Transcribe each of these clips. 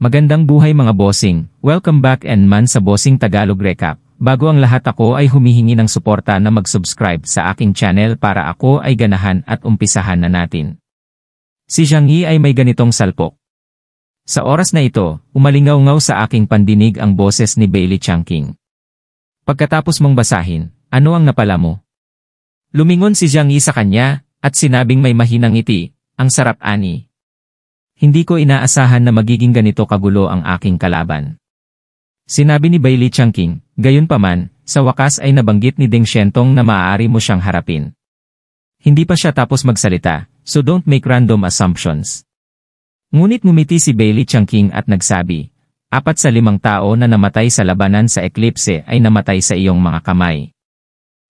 Magandang buhay mga bossing, welcome back and man sa Bossing Tagalog Recap. Bago ang lahat ako ay humihingi ng suporta na mag-subscribe sa aking channel para ako ay ganahan at umpisahan na natin. Si Zhang Yi ay may ganitong salpok. Sa oras na ito, umalingaw-ngaw sa aking pandinig ang boses ni Bailey Changqing. Pagkatapos mong basahin, ano ang napala mo? Lumingon si Zhang Yi sa kanya, at sinabing may mahinang ngiti, ang sarap ani. Hindi ko inaasahan na magiging ganito kagulo ang aking kalaban. Sinabi ni Bailey Changqing, gayunpaman, sa wakas ay nabanggit ni Deng Xiantong na maaari mo siyang harapin. Hindi pa siya tapos magsalita, so don't make random assumptions. Ngunit ngumiti si Bailey Changqing at nagsabi, 4 sa 5 tao na namatay sa labanan sa Eclipse ay namatay sa iyong mga kamay.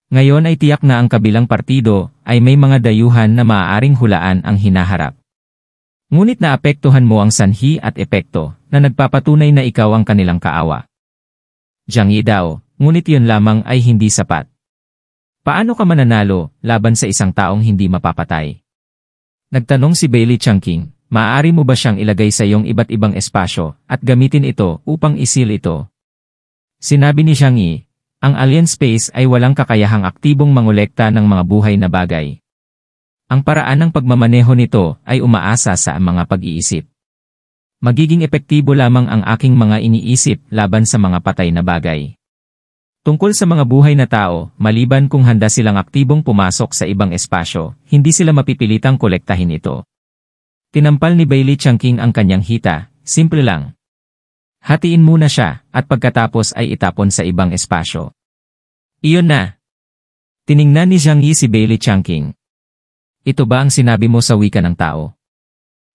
Ngayon ay tiyak na ang kabilang partido ay may mga dayuhan na maaaring hulaan ang hinaharap. Ngunit naapektuhan mo ang sanhi at epekto na nagpapatunay na ikaw ang kanilang kaawa. Zhang Yi daw, ngunit yun lamang ay hindi sapat. Paano ka mananalo laban sa isang taong hindi mapapatay? Nagtanong si Bailey Changqing, maaari mo ba siyang ilagay sa iyong iba't ibang espasyo at gamitin ito upang isil ito? Sinabi ni Zhang Yi, ang alien space ay walang kakayahang aktibong mangolekta ng mga buhay na bagay. Ang paraan ng pagmamaneho nito ay umaasa sa mga pag-iisip. Magiging epektibo lamang ang aking mga iniisip laban sa mga patay na bagay. Tungkol sa mga buhay na tao, maliban kung handa silang aktibong pumasok sa ibang espasyo, hindi sila mapipilitang kolektahin ito. Tinampal ni Bailey Changqing ang kanyang hita, simple lang. Hatiin muna siya, at pagkatapos ay itapon sa ibang espasyo. Iyon na. Tiningnan ni Zhang Yi si Bailey Changqing. Ito ba ang sinabi mo sa wika ng tao?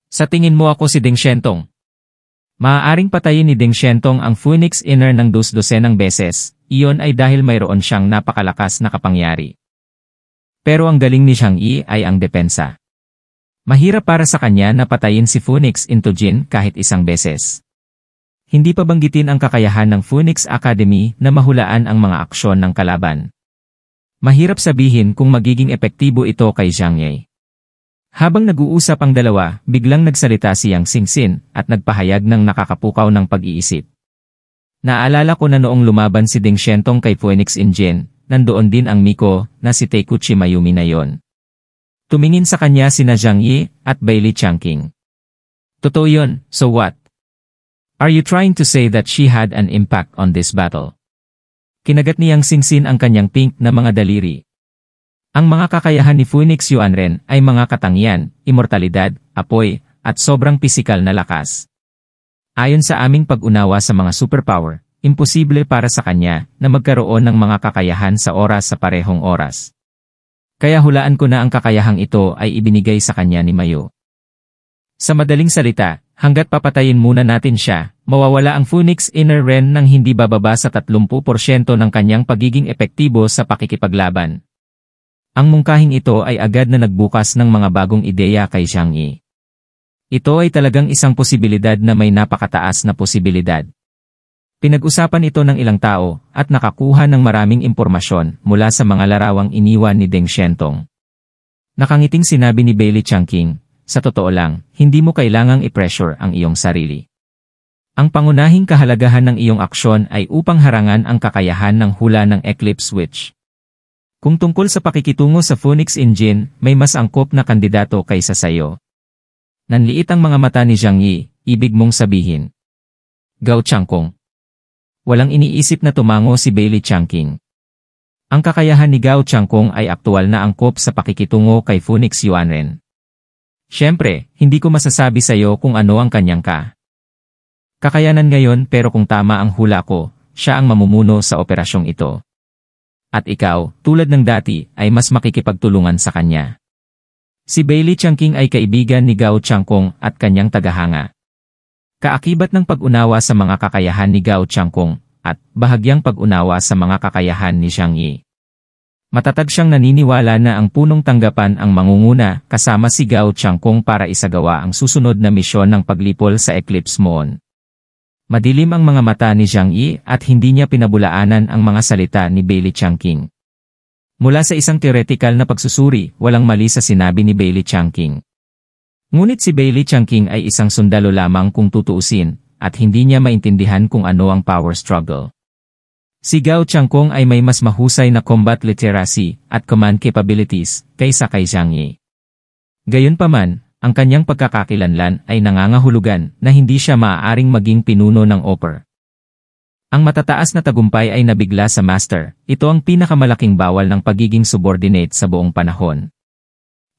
Sa tingin mo ako si Deng Xiantong? Maaaring patayin ni Deng Xiantong ang Phoenix Inner ng 12 beses, iyon ay dahil mayroon siyang napakalakas na kapangyari. Pero ang galing ni Zhang Yi ay ang depensa. Mahirap para sa kanya na patayin si Phoenix into Jin kahit 1 beses. Hindi pa banggitin ang kakayahan ng Phoenix Academy na mahulaan ang mga aksyon ng kalaban. Mahirap sabihin kung magiging epektibo ito kay Zhang Yi. Habang nag-uusap ang dalawa, biglang nagsalita si Yang Xingxin at nagpahayag ng nakakapukaw ng pag-iisip. Naalala ko na noong lumaban si Deng Xiantong kay Phoenix Engine, nandoon din ang Miko na si Taikuchi Mayumi na yon. Tumingin sa kanya sina Zhang Yi at Bailey Changqing. Totoo yon, so what? Are you trying to say that she had an impact on this battle? Kinagat ni Yang Xingxin ang kanyang pink na mga daliri. Ang mga kakayahan ni Phoenix Yuanren ay mga katangian, immortalidad, apoy, at sobrang pisikal na lakas. Ayon sa aming pag-unawa sa mga superpower, imposible para sa kanya na magkaroon ng mga kakayahan sa oras sa parehong oras. Kaya hulaan ko na ang kakayahang ito ay ibinigay sa kanya ni Mayo. Sa madaling salita, hanggat papatayin muna natin siya, mawawala ang Phoenix Inner Ren nang hindi bababa sa 30% ng kanyang pagiging epektibo sa pakikipaglaban. Ang mungkahing ito ay agad na nagbukas ng mga bagong ideya kay Zhang Yi. Ito ay talagang isang posibilidad na may napakataas na posibilidad. Pinag-usapan ito ng ilang tao at nakakuha ng maraming impormasyon mula sa mga larawang iniwan ni Deng Xiantong. Nakangiting sinabi ni Bailey Changqing, sa totoo lang, hindi mo kailangang i-pressure ang iyong sarili. Ang pangunahing kahalagahan ng iyong aksyon ay upang harangan ang kakayahan ng hula ng Eclipse Switch. Kung tungkol sa pakikitungo sa Phoenix Engine, may mas angkop na kandidato kaysa sayo. Nanliit ang mga mata ni Zhang Yi, ibig mong sabihin. Gao Changqing. Walang iniisip na tumango si Bailey Changqing. Ang kakayahan ni Gao Changqing ay aktual na angkop sa pakikitungo kay Phoenix Yuanren. Siyempre, hindi ko masasabi sa iyo kung ano ang kanyang kakayanan ngayon pero kung tama ang hula ko, siya ang mamumuno sa operasyong ito. At ikaw, tulad ng dati, ay mas makikipagtulungan sa kanya. Si Bailey Changqing ay kaibigan ni Gao Changqing at kanyang tagahanga. Kaakibat ng pag-unawa sa mga kakayahan ni Gao Changqing at bahagyang pag-unawa sa mga kakayahan ni Zhang Yi. Matatag siyang naniniwala na ang punong tanggapan ang mangunguna kasama si Gao Changqing para isagawa ang susunod na misyon ng paglipol sa Eclipse Moon. Madilim ang mga mata ni Zhang Yi at hindi niya pinabulaanan ang mga salita ni Bailey Changqing. Mula sa isang theoretical na pagsusuri, walang mali sa sinabi ni Bailey Changqing. Ngunit si Bailey Changqing ay isang sundalo lamang kung tutuusin, at hindi niya maintindihan kung ano ang power struggle. Si Gao Changkong ay may mas mahusay na combat literacy at command capabilities kaysa kay Zhang Yi. Gayunpaman, ang kanyang pagkakakilanlan ay nangangahulugan na hindi siya maaaring maging pinuno ng Opera. Ang matataas na tagumpay ay nabigla sa master, ito ang pinakamalaking bawal ng pagiging subordinate sa buong panahon.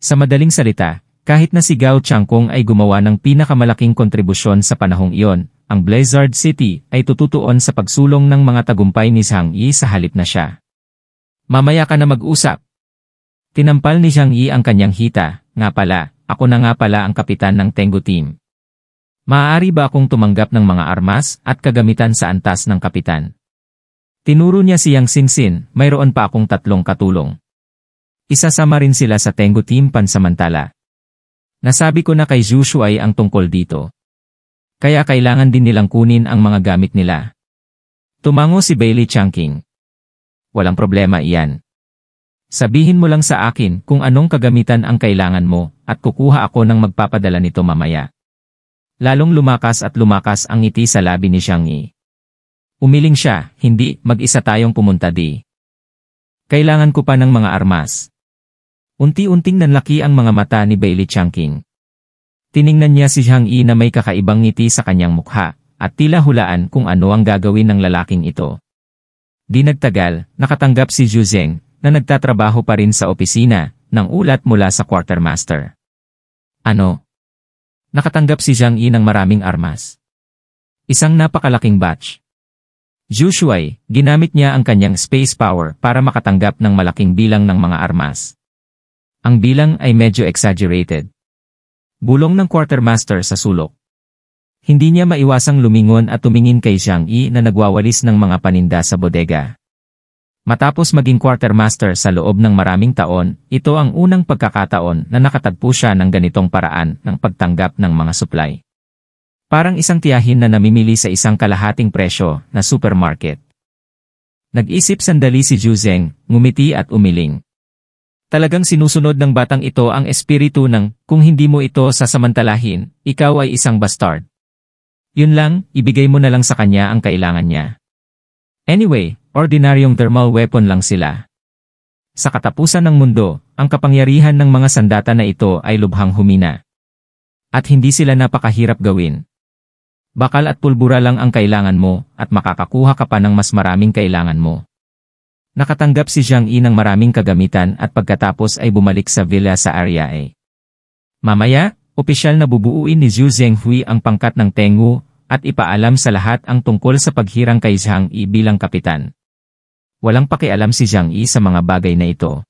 Sa madaling salita, kahit na si Gao Changkong ay gumawa ng pinakamalaking kontribusyon sa panahong iyon, ang Blizzard City ay tututuon sa pagsulong ng mga tagumpay ni Zhang Yi sa halip na siya. Mamaya ka na mag-usap. Tinampal ni Zhang Yi ang kanyang hita, nga pala, ako na nga pala ang kapitan ng Tengu Team. Maaari ba akong tumanggap ng mga armas at kagamitan sa antas ng kapitan? Tinuro niya si Yang Xingxin, mayroon pa akong 3 katulong. Isasama rin sila sa Tengu Team pansamantala. Nasabi ko na kay Zhu Shuai ang tungkol dito. Kaya kailangan din nilang kunin ang mga gamit nila. Tumango si Bailey Changqing. Walang problema iyan. Sabihin mo lang sa akin kung anong kagamitan ang kailangan mo at kukuha ako ng magpapadala nito mamaya. Lalong lumakas ang ngiti sa labi ni Zhang Yi. Umiling siya, hindi, mag-isa tayong pumunta di. Kailangan ko pa ng mga armas. Unti-unting nanlaki ang mga mata ni Bailey Changqing. Tiningnan niya si Zhang Yi na may kakaibang ngiti sa kanyang mukha, at tila hulaan kung ano ang gagawin ng lalaking ito. Di nagtagal, nakatanggap si Zhu Zeng, na nagtatrabaho pa rin sa opisina, ng ulat mula sa quartermaster. Ano? Nakatanggap si Zhang Yi ng maraming armas. Isang napakalaking batch. Zhu Shuai, ginamit niya ang kanyang space power para makatanggap ng malaking bilang ng mga armas. Ang bilang ay medyo exaggerated. Bulong ng quartermaster sa sulok. Hindi niya maiwasang lumingon at tumingin kay Zhang Yi na nagwawalis ng mga paninda sa bodega. Matapos maging quartermaster sa loob ng maraming taon, ito ang unang pagkakataon na nakatagpo siya ng ganitong paraan ng pagtanggap ng mga supply. Parang isang tiyahin na namimili sa isang kalahating presyo na supermarket. Nag-isip sandali si Zhu Zeng, ngumiti at umiling. Talagang sinusunod ng batang ito ang espiritu ng, kung hindi mo ito sasamantalahin, ikaw ay isang bastard. Yun lang, ibigay mo na lang sa kanya ang kailangan niya. Anyway, ordinaryong thermal weapon lang sila. Sa katapusan ng mundo, ang kapangyarihan ng mga sandata na ito ay lubhang humina. At hindi sila napakahirap gawin. Bakal at pulbura lang ang kailangan mo, at makakakuha ka pa ng mas maraming kailangan mo. Nakatanggap si Zhang Yi ng maraming kagamitan at pagkatapos ay bumalik sa villa sa Area A. Mamaya, opisyal na bubuuin ni Zhu Zenghui ang pangkat ng Tengu, at ipaalam sa lahat ang tungkol sa paghirang kay Zhang Yi bilang kapitan. Walang pakialam si Zhang Yi sa mga bagay na ito.